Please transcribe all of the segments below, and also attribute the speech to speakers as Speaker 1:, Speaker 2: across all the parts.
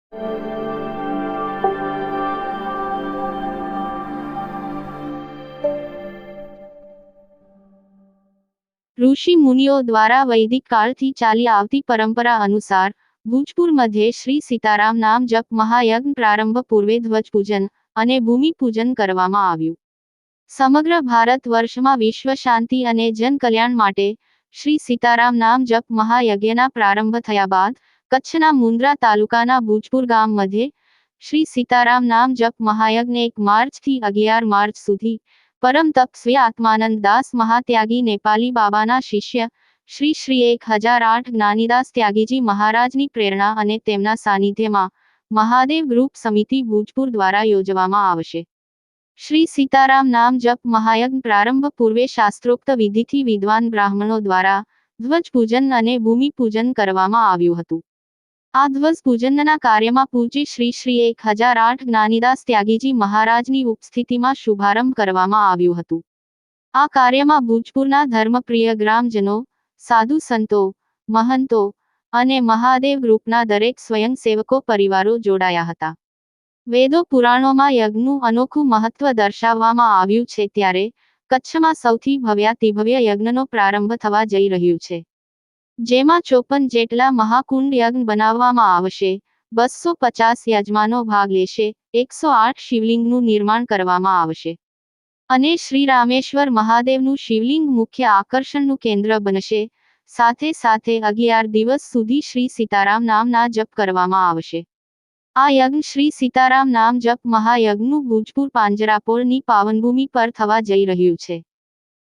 Speaker 1: ઋષિ મુનિઓ દ્વારા વૈદિક કાળથી ચાલી આવતી પરંપરા અનુસાર ભુજપુર મધ્યે શ્રી સીતારામ નામ જપ મહાયજ્ઞ પ્રારંભ પૂર્વે ધ્વજપૂજન અને ભૂમિપૂજન કરવામાં આવ્યું. સમગ્ર ભારત વર્ષમાં વિશ્વ શાંતિ અને જન કલ્યાણ માટે શ્રી સીતારામ નામ જપ મહાયજ્ઞના પ્રારંભ થયા બાદ કચ્છના મુન્દ્રા તાલુકાના ભુજપુર ગામ મધ્યે શ્રી સીતારામ નામ જપ મહાયજ્ઞ 1 માર્ચથી 11 માર્ચ સુધી પરમ તપસ્વી આત્માનંદ દાસ મહાત્યાગી નેપાલી બાબાના શિષ્ય શ્રી 1008 જ્ઞાનીદાસ ત્યાગીજી મહારાજની પ્રેરણા અને તેમના સાનિધ્યમાં મહાદેવ ગ્રુપ સમિતિ ભુજપુર દ્વારા યોજવામાં આવશે. શ્રી સીતારામ નામ જપ મહાયજ્ઞ પ્રારંભ પૂર્વે શાસ્ત્રોક્ત વિધિથી વિદ્વાન બ્રાહ્મણો દ્વારા ધ્વજપૂજન અને ભૂમિપૂજન કરવામાં આવ્યું હતું. આ ધ્વજપૂજનના કાર્યમાં પૂજ્ય શ્રી 1008 જ્ઞાનીદાસ ત્યાગીજી મહારાજની ઉપસ્થિતિમાં શુભારંભ કરવામાં આવ્યું હતું. આ કાર્યમાં ભુજપુરના ધર્મપ્રિય ગ્રામજનો, સાધુ સંતો, મહંતો અને મહાદેવ ગ્રુપના દરેક સ્વયંસેવકો પરિવારો જોડાયા હતા. વેદો પુરાણોમાં યજ્ઞનું અનોખું મહત્વ દર્શાવવામાં આવ્યું છે, ત્યારે કચ્છમાં સૌથી ભવ્યાતિભવ્ય યજ્ઞનો પ્રારંભ થવા જઈ રહ્યું છે, જેમાં 54 જેટલા મહાકુંડ યજ્ઞ બનાવવામાં આવશે. 250 યજમાનો ભાગ લેશે. 108 શિવલિંગનું નિર્માણ કરવામાં આવશે અને શ્રી રામેશ્વર મહાદેવનું શિવલિંગ મુખ્ય આકર્ષણનું કેન્દ્ર બનશે. સાથે સાથે 11 દિવસ સુધી શ્રી સીતારામ નામના જપ કરવામાં આવશે. આ યજ્ઞ શ્રી સીતારામ નામ જપ મહાયજ્ઞનું ભુજપુર પાંજરાપોળની પાવનભૂમિ પર થવા જઈ રહ્યું છે,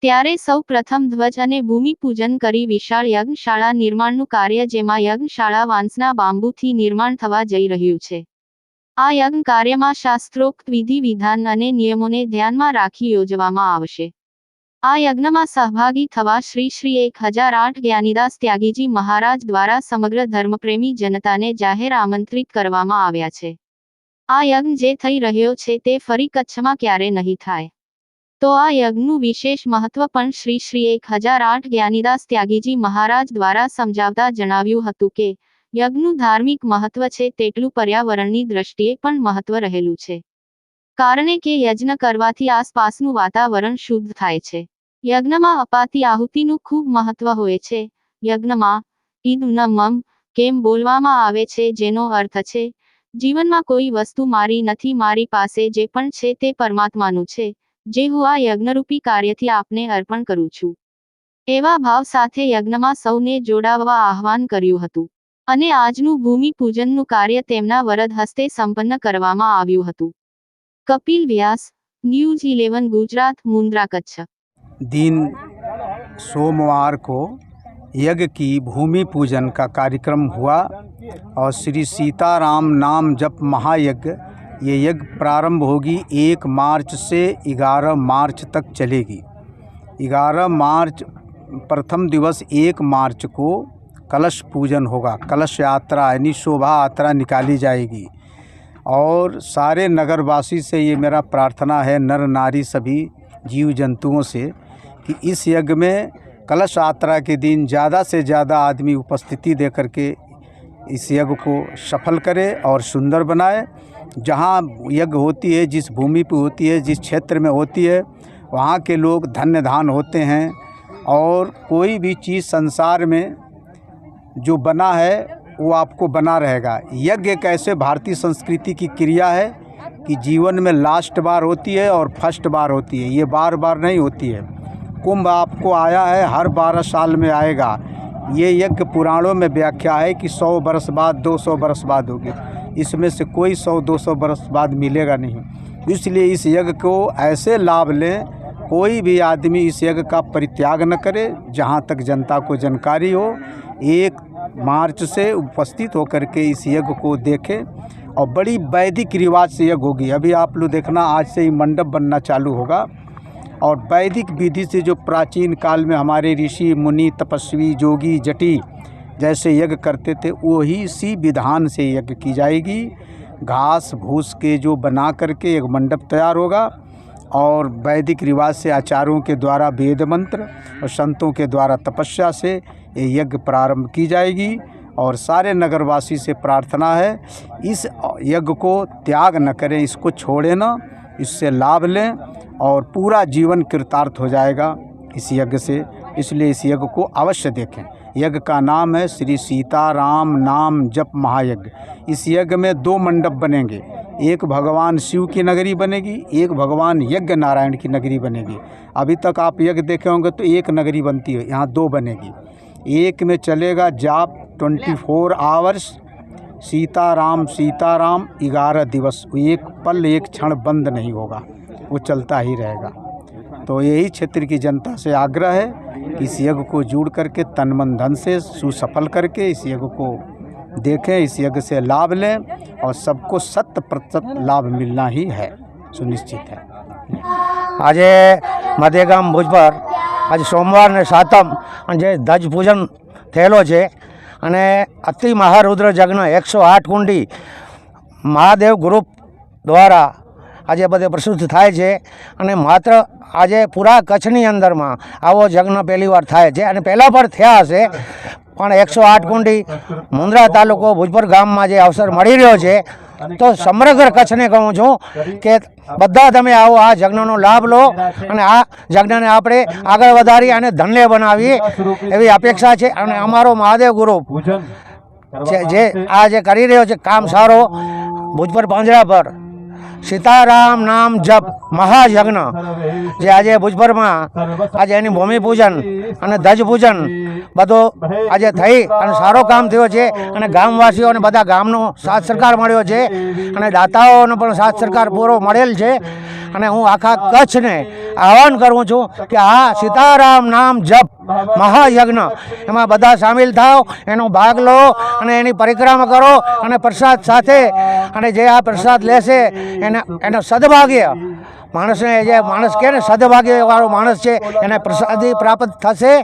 Speaker 1: ત્યારે સૌ પ્રથમ ધ્વજ અને ભૂમિપૂજન કરી વિશાળ યજ્ઞશાળા નિર્માણનું કાર્ય, જેમાં યજ્ઞશાળા વાંસના બાંબુથી નિર્માણ થવા જઈ રહ્યું છે. આ યજ્ઞ કાર્યમાં શાસ્ત્રોક્ત વિધિ વિધાન અને નિયમોને ધ્યાનમાં રાખી યોજવામાં આવશે. આ યજ્ઞમાં સહભાગી થવા શ્રી 1008 જ્ઞાનીદાસ ત્યાગીજી મહારાજ દ્વારા સમગ્ર ધર્મપ્રેમી જનતાને જાહેર આમંત્રિત કરવામાં આવ્યા છે. આ યજ્ઞ જે થઈ રહ્યો છે તે ફરી કચ્છમાં ક્યારે નહીં થાય. તો આ યજ્ઞનું વિશેષ મહત્વ પણ શ્રી 1008 જ્ઞાનીદાસ ત્યાગીજી મહારાજ દ્વારા સમજાવતા જણાવ્યું હતું કે યજ્ઞનું ધાર્મિક મહત્વ છે તેટલું પર્યાવરણની દ્રષ્ટિએ પણ મહત્વ રહેલું છે, કારણ કે યજ્ઞ કરવાથી આસપાસનું વાતાવરણ શુદ્ધ થાય છે. યજ્ઞમાં અપાતી આહુતિનું ખૂબ મહત્વ હોય છે. યજ્ઞમાં ઈદ નમઃ કેમ બોલવામાં આવે છે, જેનો અર્થ છે જીવનમાં કોઈ વસ્તુ મારી નથી, મારી પાસે જે પણ છે તે પરમાત્માનું છે, જે હું આ યજ્ઞરૂપી કાર્યથી આપને અર્પણ કરું છું. એવા ભાવ સાથે યજ્ઞમાં સૌને જોડાવવા આહ્વાન કર્યું હતું અને આજનું ભૂમિપૂજનનું કાર્ય તેમના વરદ હસ્તે સંપન્ન કરવામાં આવ્યું હતું. કપિલ વ્યાસ, न्यूज 11 गुजरात, मुंद्रा, कच्छ।
Speaker 2: दिन सोमवार को यज्ञ की भूमि पूजन का कार्यक्रम हुआ और श्री सीताराम नाम जप महायज्ञ ये यज्ञ प्रारंभ होगी 1 मार्च से 11 मार्च तक चलेगी। 11 मार्च प्रथम दिवस 1 मार्च को कलश पूजन होगा, कलश यात्रा यानी शोभा यात्रा निकाली जाएगी। और सारे नगरवासी से ये मेरा प्रार्थना है, नर नारी सभी जीव जंतुओं से, कि इस यज्ञ में कलश यात्रा के दिन ज़्यादा से ज़्यादा आदमी उपस्थिति दे करके इस यज्ञ को सफल करे और सुंदर बनाए। जहाँ यज्ञ होती है, जिस भूमि पर होती है, जिस क्षेत्र में होती है, वहाँ के लोग धन्य धान होते हैं। और कोई भी चीज़ संसार में जो बना है वो आपको बना रहेगा। यज्ञ एक ऐसे भारतीय संस्कृति की क्रिया है कि जीवन में लास्ट बार होती है और फर्स्ट बार होती है, ये बार बार नहीं होती है। कुंभ आपको आया है, हर 12 साल में आएगा। ये यज्ञ पुराणों में व्याख्या है कि 100 बरस बाद, 200 बरस बाद होगी, इसमें से कोई 100-200 बरस बाद मिलेगा नहीं। इसलिए इस यज्ञ को ऐसे लाभ लें, कोई भी आदमी इस यज्ञ का परित्याग न करे। जहाँ तक जनता को जानकारी हो, 1 मार्च से उपस्थित होकर के इस यज्ञ को देखें। और बड़ी वैदिक रिवाज से यज्ञ होगी। अभी आप लोग देखना, आज से ही मंडप बनना चालू होगा। और वैदिक विधि से जो प्राचीन काल में हमारे ऋषि मुनि तपस्वी जोगी जटी जैसे यज्ञ करते थे, वही इसी विधान से यज्ञ की जाएगी। घास भूस के जो बना करके एक मंडप तैयार होगा और वैदिक रिवाज से आचार्यों के द्वारा वेद मंत्र और संतों के द्वारा तपस्या से ये यज्ञ प्रारंभ की जाएगी। और सारे नगरवासी से प्रार्थना है इस यज्ञ को त्याग न करें, इसको छोड़ें ना, इससे लाभ लें और पूरा जीवन कृतार्थ हो जाएगा इस यज्ञ से। इसलिए इस यज्ञ को अवश्य देखें। यज्ञ का नाम है श्री सीताराम नाम जप महायज्ञ। इस यज्ञ में 2 मंडप बनेंगे, एक भगवान शिव की नगरी बनेगी, एक भगवान यज्ञ नारायण की नगरी बनेगी। अभी तक आप यज्ञ देखे होंगे तो एक नगरी बनती है, यहाँ 2 बनेगी। एक में चलेगा जाप 24 आवर्स सीताराम सीताराम 11 दिवस, एक पल एक क्षण बंद नहीं होगा, वो चलता ही रहेगा। तो यही क्षेत्र की जनता से आग्रह है कि इस यज्ञ को जुड़ करके तन मन धन से सुसफल करके इस यज्ञ को देखें, इस यज्ञ से लाभ लें और सबको 100% लाभ मिलना ही है, सुनिश्चित है।
Speaker 3: आज मध्यगाम भुज पर आज सोमवार ने सातम जे धज पूजन थयेलो छे अने अति महारुद्र यज्ञ 108 कुंडी महादेव ग्रुप द्वारा आज बधे प्रस्तुत थाय छे अने मात्र आज पूरा कच्छनी अंदर में आवो यज्ञ पहली वार थाय छे अने पहला पर थया हशे पण 108 कुंडी मुंद्रा तालुको भुजपुर गाम में जे अवसर मळी रह्यो छे तो समग्र कच्छ ने कहूँ छूँ कि बधा तमे आओ आ यज्ञनो लाभ लो अने आ यज्ञने आपणे आगळ वधारी अने धन्य बनावीए एवी अपेक्षा छे। अने अमारो महादेव ग्रुप जे आ जे करी रह्यो छे काम सारो भुजपुर પાંજરા पर सीताराम नाम जप महायज्ञ जे आज भुजपुर में आज एनी भूमिपूजन अने धज पूजन बधो आज थई अने सारो काम थयो छे अने गामवासीओने बधा गामनो साथ सरकार मळ्यो छे अने दाताओनो पण साथ सरकार पूरो मळेल छे अने हूँ आखा कच्छ ने आह्वान करूँ छूँ कि आ सीताराम नाम जप महायज्ञ एमां बधा सामेल थाओ, एनो भाग लो अने एनी परिक्रमा करो अने प्रसाद साथे अने जे आ प्रसाद लेशे एनो सद्भाग्य माणसने जे माणस के सद्भाग्य वाळो माणस छे एने प्रसादी प्राप्त थशे।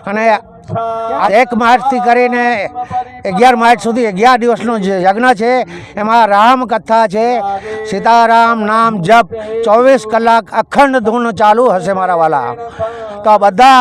Speaker 3: अने 1 मार्च थी करीने 11 मार्च सुधी 11 दिवसनो यज्ञ है, एमां राम कथा है, सीताराम नाम जप 24 कलाक अखंड धून चालू हशे मारा वाला। तो बधा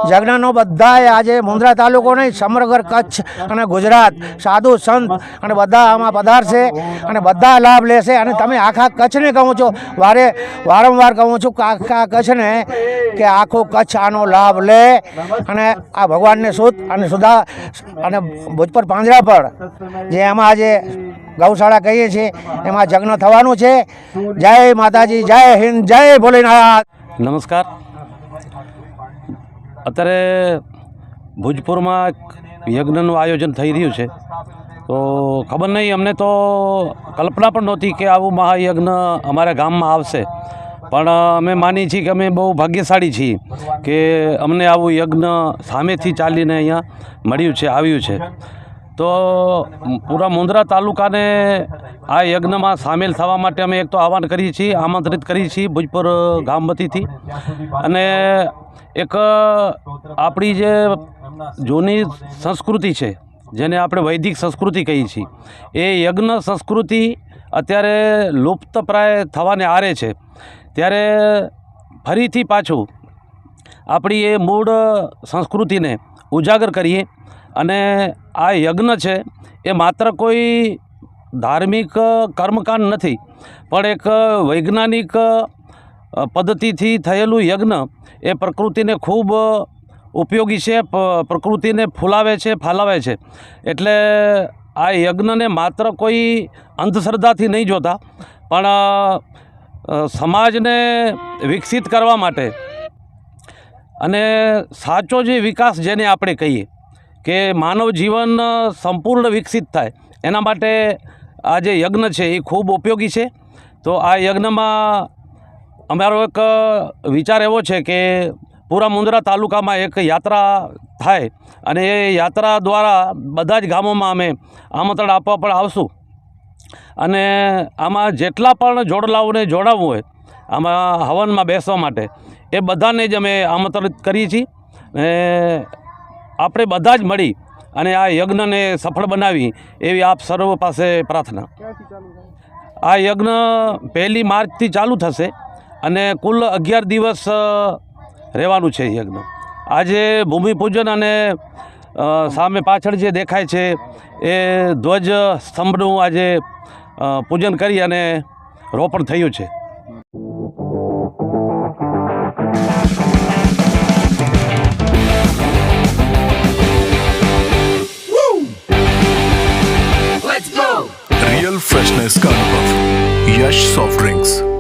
Speaker 3: यज्ञनो बधाए आज मुंद्रा तालुको नहीं समग्र कच्छ अने गुजरात साधु संत अने बधा आमां पधारशे अने बधा लाभ लेशे। अने तमे आखा कच्छने कहूँ छो वारंवार कहूँ छूँ आखा कच्छने कि आखो कच्छ आनो लाभ ले अने आ भगवान ने सुध अने सुधा अने भुजपुर પાંજરા पर जे एमां आज गौशाला कहीए छीए एमां यज्ञ थवानुं छे। जय माताजी, जय हिंद, जय भोलेनाथ।
Speaker 4: नमस्कार। अत्यारे भुजपुर में यज्ञ आयोजन थई रह्युं छे तो खबर नहीं, अमने तो कल्पना पण नहोती कि आवुं महायज्ञ अमारा गाम में आवशे, पण अमे मानी छीए कि अमे बहु भाग्यशाળી छीए कि अमने आवुं यज्ञ सामेथी चालीने अहींया मळ्युं छे, आव्युं छे। तो पूरा मुंद्रा तालुका ने आ यज्ञ में सामेल थवा माटे अमे एक तो आह्वान करीए छीए, आमंत्रित करीए छीए भुजपुर गाम वतीथी। अने एक आपणी जे जूनी संस्कृति छे जेने आपणे वैदिक संस्कृति कहीए छीए ए यज्ञ संस्कृति अत्यारे लुप्तप्राय थवाने आरे छे, त्यारे फरीथी पाछुं आपणी ए मूळ संस्कृति ने उजागर करीए। अने आ यज्ञ छे ए मात्र कोई धार्मिक कर्मकांड नथी पण एक वैज्ञानिक पद्धतिथी थयेलुं यज्ञ ए प्रकृति ने खूब उपयोगी है, प्रकृति ने फूलावे छे, फालावे छे। एटले आ यज्ञ ने मात्र कोई अंधश्रद्धाथी नहीं जोता पण समाज ने विकसित करवा माटे अने साचो जे विकास जेने आपणे कहीए कि मानव जीवन संपूर्ण विकसित थाय एना माटे आ जे यज्ञ छे ए खूब उपयोगी है। तो आ यज्ञ में अमारो एक विचार एवो छे कि पूरा मुंद्रा तालुका में एक यात्रा थाय अने ए यात्रा द्वारा बधा ज गामों में अमे आमंत्रण आपवा पण आवशुं अने आमां जेटला पण जोड़लाओने जोड़ाववुं होय आमां हवन में बेसवा माटे ए बधाने ज अमे आमंत्रित करीए छीए। आपणे बधा ज मळी अने आ यज्ञ ने सफल बनावी एवी आप सर्व पासे प्रार्थना। आ यज्ञ 1 मार्च थी चालू थशे अने कुल 11 दिवस रहेवानुं छे यज्ञ। आज भूमिपूजन अने સામે પાછળ જે દેખાય છે એ ધ્વજ સ્તંભનું આજે પૂજન કરી અને રોપણ થયું છે.
Speaker 5: रियल फ्रेशनेस का अनुभव यश सॉफ्ट ड्रिंक्स.